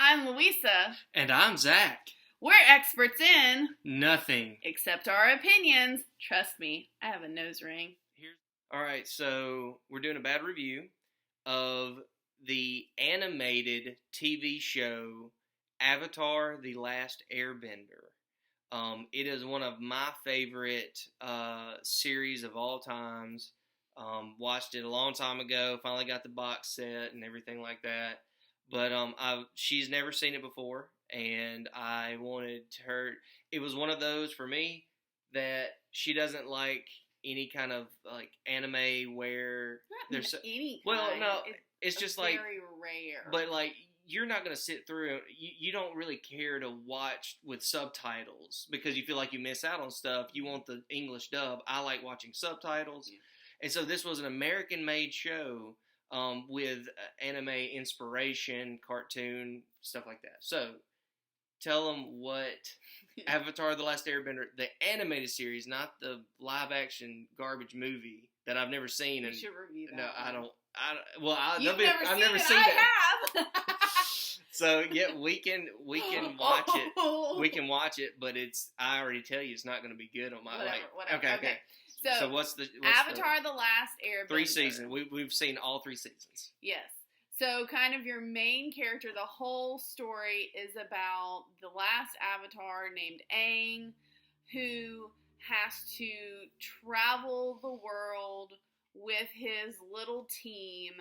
I'm Louisa. And I'm Zach. We're experts in Nothing. except our opinions. Trust me, I have a nose ring. Alright, so we're doing a bad review of the animated TV show Avatar: The Last Airbender. It is one of my favorite series of all times. Watched it a long time ago, finally got the box set and everything like that. But she's never seen it before, and I wanted her. It was one of those for me that she doesn't like any kind of like anime where there's any kind. Well, no, it's just like very rare. But like you're not gonna sit through. You don't really care to watch with subtitles because you feel like you miss out on stuff. You want the English dub. I like watching subtitles, and so this was an American-made show. With anime inspiration, cartoon, stuff like that. So, tell them what Avatar: The Last Airbender, the animated series, not the live-action garbage movie that I've never seen. You should review that. No, I don't. I've never seen it. I have. So yeah, we can watch it. We can watch it, but I already tell you, it's not going to be good on my Whatever. Okay. So what's Avatar: The Last Airbender? 3 seasons. We've seen all 3 seasons. Yes. So kind of your main character, the whole story is about the last Avatar named Aang, who has to travel the world with his little team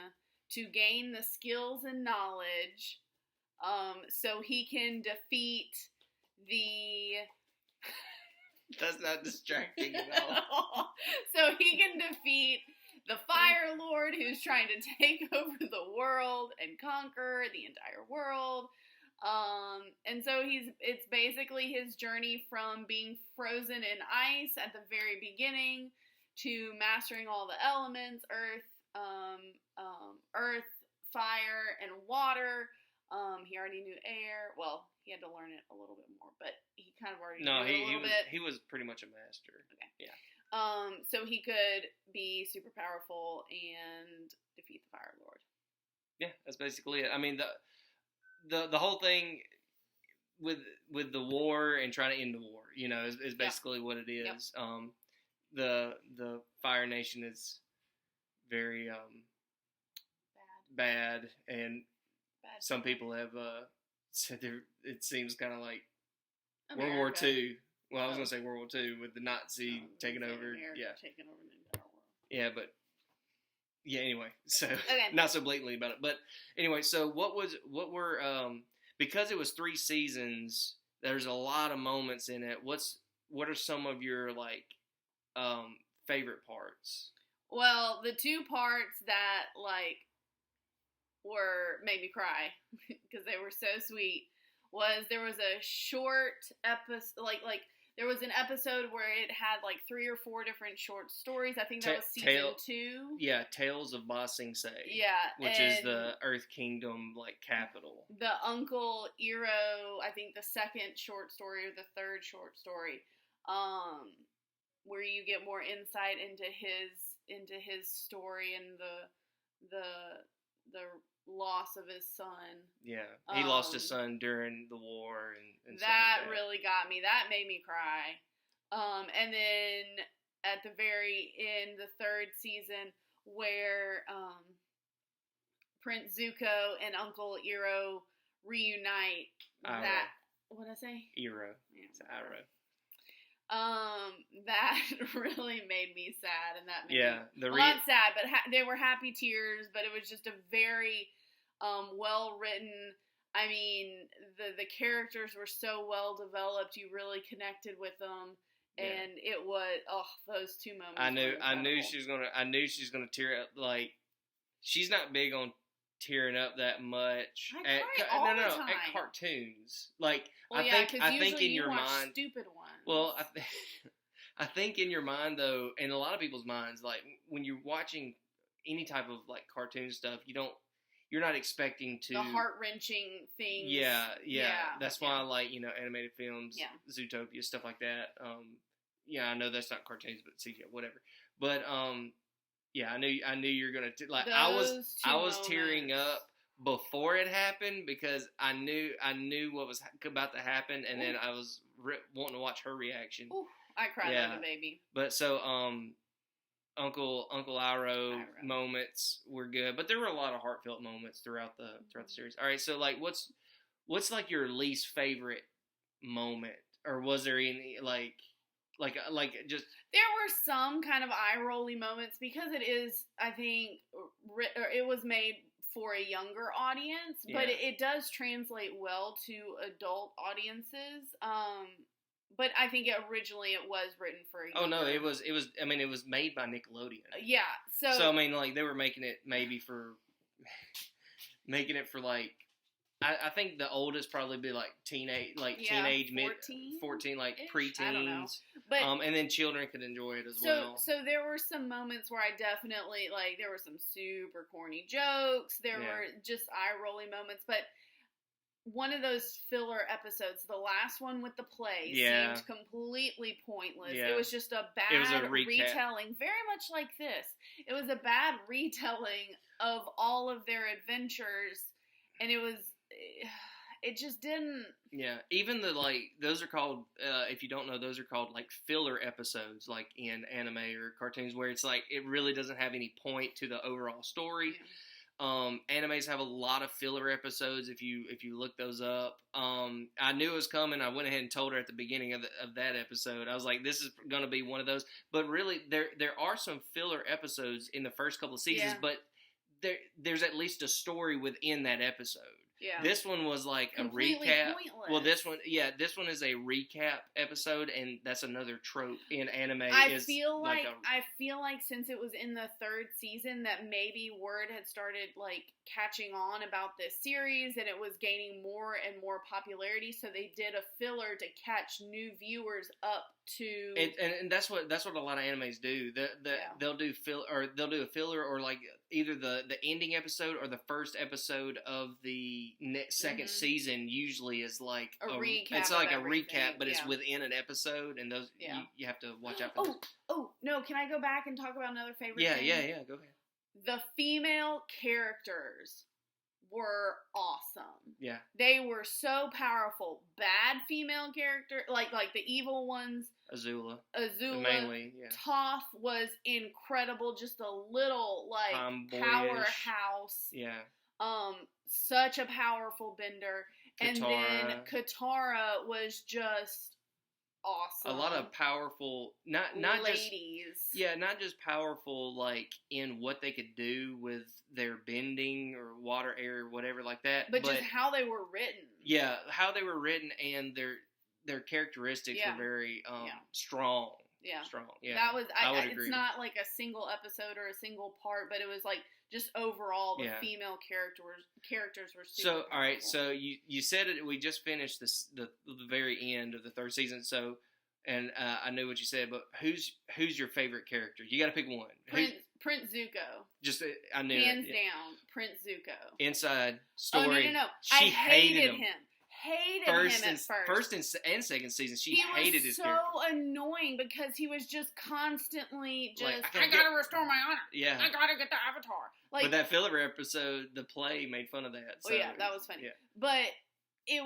to gain the skills and knowledge, so he can defeat the... That's not distracting at all. So he can defeat the Fire Lord, who's trying to take over the world and conquer the entire world. And so it's basically his journey from being frozen in ice at the very beginning to mastering all the elements, earth, fire, and water. He already knew air. Well, he had to learn it a little bit more, but he kind of already knew it a little bit. He was pretty much a master. Okay. Yeah. So he could be super powerful and defeat the Fire Lord. Yeah, that's basically it. I mean, the whole thing with the war and trying to end the war, is basically what it is. Yep. The Fire Nation is very bad, and some people have said it seems kind of like America. World War II. Well, I was going to say World War II with the Nazi taking over. America taking over the entire world. Yeah, but anyway, so not so blatantly about it. But anyway, so what were because it was 3 seasons, there's a lot of moments in it. What are some of your favorite parts? Well, the 2 parts that made me cry because they were so sweet there was a short episode there was an episode where it had 3 or 4 different short stories. I think that was season 2. Yeah, Tales of Ba Sing Se. Yeah, which is the Earth Kingdom capital. The Uncle Iroh, I think the 2nd short story or the 3rd short story, where you get more insight into his story and the loss of his son. Yeah, he lost his son during the war and that really got me. That made me cry. And then at the very end, the 3rd season, where Prince Zuko and Uncle Iroh reunite. What did I say? Iroh. Yeah, it's Iroh. That really made me sad, and that made me not sad, but they were happy tears. But it was just a very well written. I mean, the characters were so well developed. You really connected with them, and it was those 2 moments. I knew she was gonna tear up. She's not big on tearing up that much. I cry all the time. At cartoons. I think in your mind, stupid ones. Well, I think in your mind though, in a lot of people's minds, when you're watching any type of cartoon stuff, you're not expecting to the heart-wrenching things. Yeah. That's why I like animated films, Zootopia, stuff like that. I know that's not cartoons, but CGI, whatever. But I knew you're gonna I was tearing up before it happened because I knew what was about to happen, and then I was wanting to watch her reaction. Ooh, I cried like a baby. But so Uncle Iroh moments were good, but there were a lot of heartfelt moments throughout the series. All right, so like what's like your least favorite moment, or was there any like just there were some kind of eye-rolly moments because it is, I think, it was made for a younger audience, but it does translate well to adult audiences. But I think originally it was written for a younger... Oh no, it was. I mean, it was made by Nickelodeon. Yeah, so I mean, like they were making it maybe for like. I think the oldest probably be like teenage, 14? Mid 14, like preteens. I don't know. But and then children could enjoy it as well. So there were some moments where I definitely there were some super corny jokes. There were just eye-rolling moments, but one of those filler episodes, the last one with the play, seemed completely pointless. Yeah. It was just a bad retelling, very much like this. It was a bad retelling of all of their adventures, and it just didn't... Yeah, even those are called, if you don't know, those are called, like, filler episodes, like, in anime or cartoons, where it's, like, it really doesn't have any point to the overall story. Yeah. Animes have a lot of filler episodes if you look those up. I knew it was coming. I went ahead and told her at the beginning of that episode. I was like, this is going to be one of those. But really, there are some filler episodes in the first couple of seasons, but there's at least a story within that episode. Yeah. This one was like completely a recap. Pointless. Well, this one is a recap episode, and that's another trope in anime. I feel like since it was in the third season that maybe word had started like catching on about this series, and it was gaining more and more popularity. So they did a filler to catch new viewers up to. And that's what a lot of animes do. They'll do a filler or like either the ending episode or the first episode of the second season usually is like a recap. It's like a recap, but it's within an episode, and those you have to watch out for. Oh no! Can I go back and talk about another favorite? Yeah, thing? yeah. Go ahead. The female characters were awesome. Yeah, they were so powerful. Bad female character, like the evil ones. Azula mainly. Yeah. Toph was incredible. Just a little powerhouse. Yeah. Such a powerful bender. Katara. And then Katara was just awesome. A lot of powerful, not ladies. Not just powerful like in what they could do with their bending or water, air, or whatever like that. But just how they were written. Yeah, how they were written and their characteristics were very strong. Yeah. Strong. Yeah. That was I would agree. It's not like a single episode or a single part, but it was like just overall the female characters were super So, all right, powerful. so you said it, we just finished the very end of the third season, so and I knew what you said, but who's your favorite character? You got to pick one. Prince Zuko. Just I knew hands down, Prince Zuko. Inside story. Oh no! She hated him. Hated him at first and second season. She hated his character. He was so annoying because he was just constantly I gotta restore my honor. Yeah, I gotta get the Avatar. But that filler episode, the play made fun of that. So, that was funny. Yeah. But it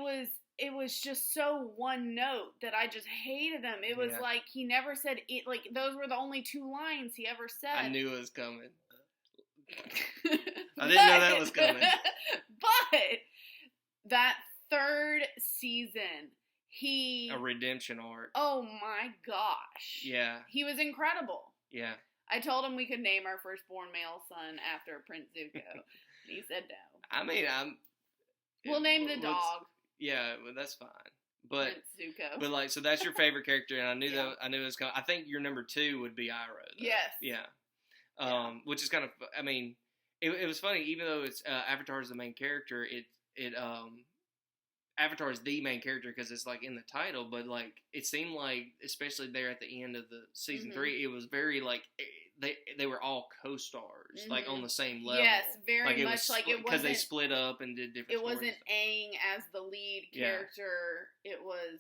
was just so one note that I just hated him. It was like he never said it. Like those were the only two lines he ever said. I knew it was coming. I didn't know that was coming. But that third season, a redemption arc. Oh my gosh. Yeah. He was incredible. Yeah. I told him we could name our firstborn male son after Prince Zuko. He said no. I mean, we'll name the dog. Yeah, well, that's fine. But Prince Zuko. But like, so that's your favorite character, and I knew I knew it was coming. I think your number 2 would be Iroh. Though. Yes. Yeah. Which is kind of. I mean, it was funny. Even though it's Avatar is the main character, Avatar is the main character because it's like in the title, but like it seemed like, especially there at the end of the season 3, it was very like they were all co-stars, like on the same level. Yes, very much like it wasn't because they split up and did different. It wasn't Aang as the lead character. It was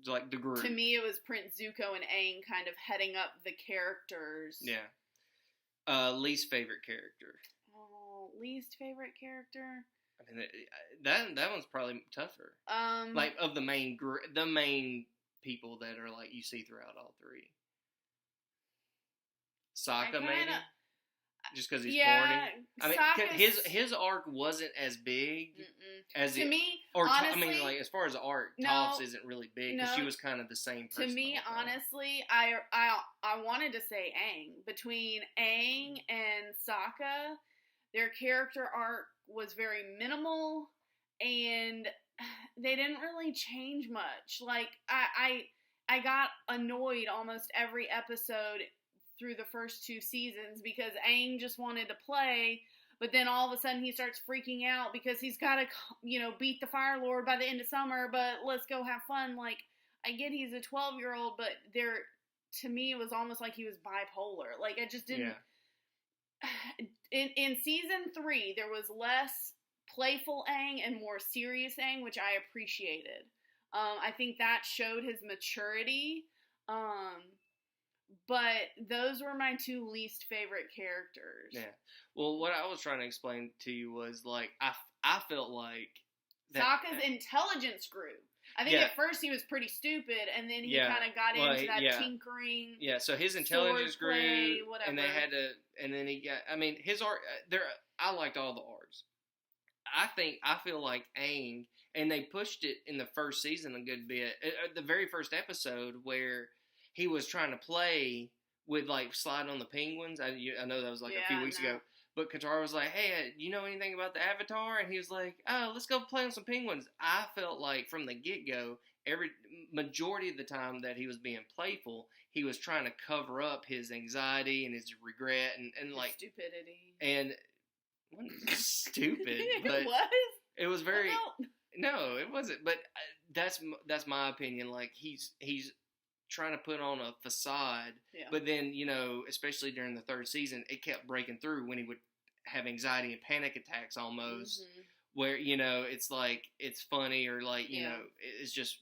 like the group. To me, it was Prince Zuko and Aang kind of heading up the characters. Yeah. Least favorite character. Oh, least favorite character. I mean, that one's probably tougher. Like of the main people that are like you see throughout all three. Sokka maybe. Just because he's corny. I mean, his arc wasn't as big as to me. Or honestly, I mean, like as far as arc, Toph's isn't really big because she was kind of the same person. To me, honestly, I wanted to say Aang. Between Aang and Sokka, their character arc was very minimal, and they didn't really change much. Like I got annoyed almost every episode through the first 2 seasons because Aang just wanted to play, but then all of a sudden he starts freaking out because he's got to, beat the Fire Lord by the end of summer, but let's go have fun. Like, I get he's a 12-year-old, but to me, it was almost like he was bipolar. Like, I just didn't. Yeah. In season 3, there was less playful Aang and more serious Aang, which I appreciated. I think that showed his maturity. But those were my 2 least favorite characters. Yeah. Well, what I was trying to explain to you was, like, I felt like Sokka's intelligence grew. I think at first he was pretty stupid, and then he kind of got into that tinkering. Yeah, so his intelligence grew, whatever. And they had to, and then he got. I mean, his arc. I liked all the arcs. I feel like Aang, and they pushed it in the first season a good bit. The very first episode where he was trying to play with, like, sliding on the penguins. I know that was, like, a few weeks ago. But Katara was like, hey, you know anything about the Avatar? And he was like, oh, let's go play on some penguins. I felt like from the get-go, majority of the time that he was being playful, he was trying to cover up his anxiety and his regret and like... stupidity. And... It wasn't stupid. But it was? It was very... No, it wasn't. But that's my opinion. Like, he's trying to put on a facade, but then, especially during the 3rd season, it kept breaking through when he would have anxiety and panic attacks almost, where, it's like, it's funny or like, it's just,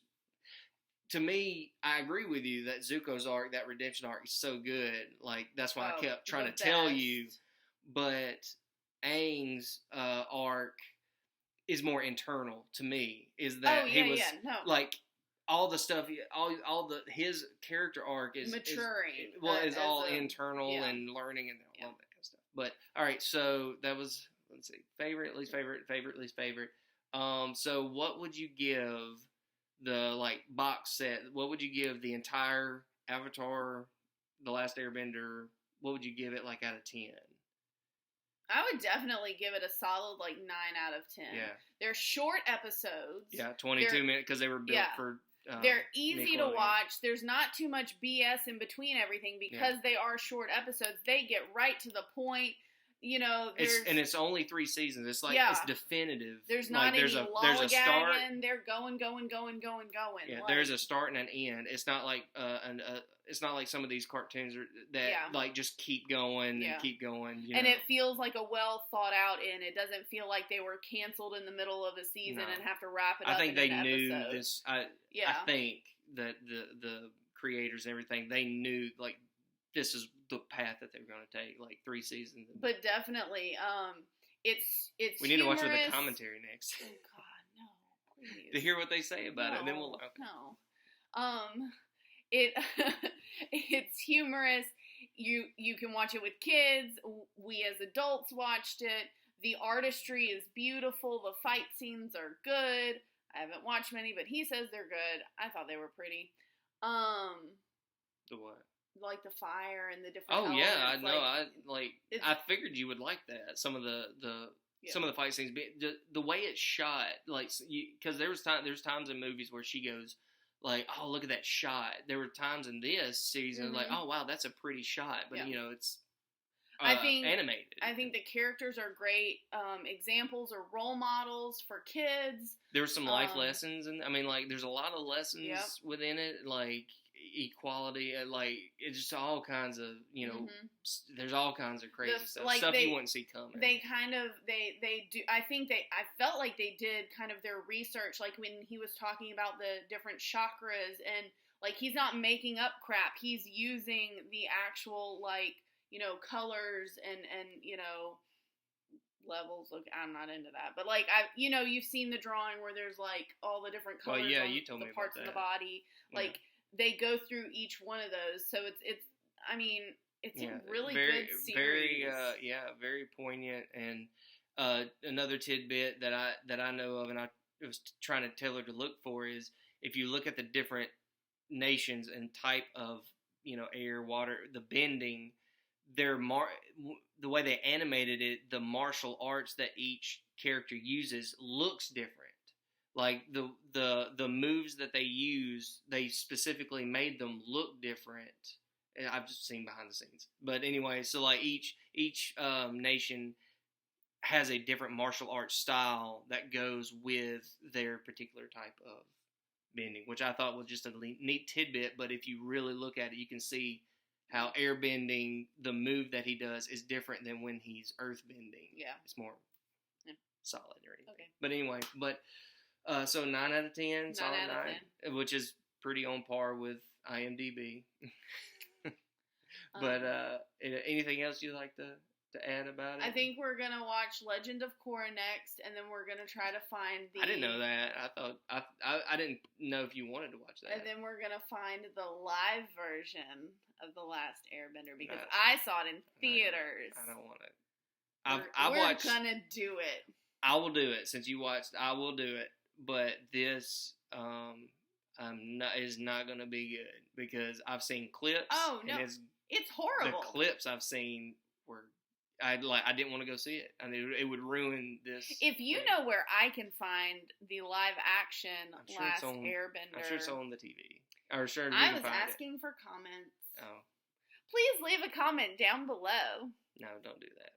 to me, I agree with you that Zuko's arc, that redemption arc is so good. Like, that's why I kept trying to tell you, but Aang's arc is more internal to me, is that he was, like, all the stuff, his character arc is maturing. Is all internal and learning and all that kind of stuff. But all right, so that was, let's see, favorite, least favorite, least favorite. So what would you give the, like, box set? What would you give the entire Avatar, The Last Airbender? What would you give it, like, out of 10? I would definitely give it a solid, like, 9 out of 10. Yeah. They're short episodes. Yeah, 22 minutes because they were built for. They're easy to watch. There's not too much BS in between everything because they are short episodes. They get right to the point. It's only 3 seasons. It's like it's definitive. There's not any lollygagging. They're going. Yeah, there's a start and an end. It's not like it's not like some of these cartoons that like just keep going and keep going. And it feels like a well thought out end. It doesn't feel like they were canceled in the middle of a season and have to wrap it up. I think they knew episode. this. I think that the creators and everything, they knew, like, this is the path that they're going to take, like 3 seasons. But definitely, it's. We need to watch with the commentary next. Oh God, no! Please. To hear what they say about it, and then we'll. Okay. No. It's humorous. You can watch it with kids. We as adults watched it. The artistry is beautiful. The fight scenes are good. I haven't watched many, but he says they're good. I thought they were pretty. The what? Like the fire and the different. Oh elements. yeah, I know. I figured you would like that. Some of the some of the fight scenes, the way it's shot, like, because there's times in movies where she goes, like, oh, look at that shot. There were times in this season like, oh wow, that's a pretty shot, but it's animated. I think the characters are great examples or role models for kids. There were some life lessons, and I mean, like, there's a lot of lessons within it, like equality, and like it's just all kinds of there's all kinds of crazy stuff, like stuff you wouldn't see coming. They kind of they do. I felt like they did kind of their research, like when he was talking about the different chakras, and like he's not making up crap. He's using the actual, like, colors and levels. Look, I'm not into that, but like you've seen the drawing where there's like all the different colors Well, yeah, on you told the me parts about of the that. body. Like they go through each one of those, so it's. I mean, it's a really good series. Very poignant. And another tidbit that I know of, and I was trying to tell her to look for, is if you look at the different nations and type of air, water, the bending, the way they animated it, the martial arts that each character uses looks different. Like the moves that they use, they specifically made them look different. And I've just seen behind the scenes, but anyway, so like each nation has a different martial arts style that goes with their particular type of bending, which I thought was just a neat tidbit. But if you really look at it, you can see how airbending, the move that he does, is different than when he's earthbending. Yeah, it's more solid or anything. Okay. But anyway, so 9 out of 10, solid 9 out of 10, which is pretty on par with IMDb. But anything else you'd like to add about it? I think we're gonna watch Legend of Korra next, and then we're gonna try to find the. I didn't know that. I thought I didn't know if you wanted to watch that. And then we're gonna find the live version of The Last Airbender because I saw it in theaters. I don't want it. We're gonna do it. I will do it since you watched. I will do it, but this is not gonna be good because I've seen clips. Oh no. And it's horrible. The clips I've seen were, I didn't want to go see it. I mean, it would ruin this. If you know where I can find the live action Last Airbender, I'm sure it's on the TV. Or sure, I was asking for comments. Oh, please leave a comment down below. No, don't do that.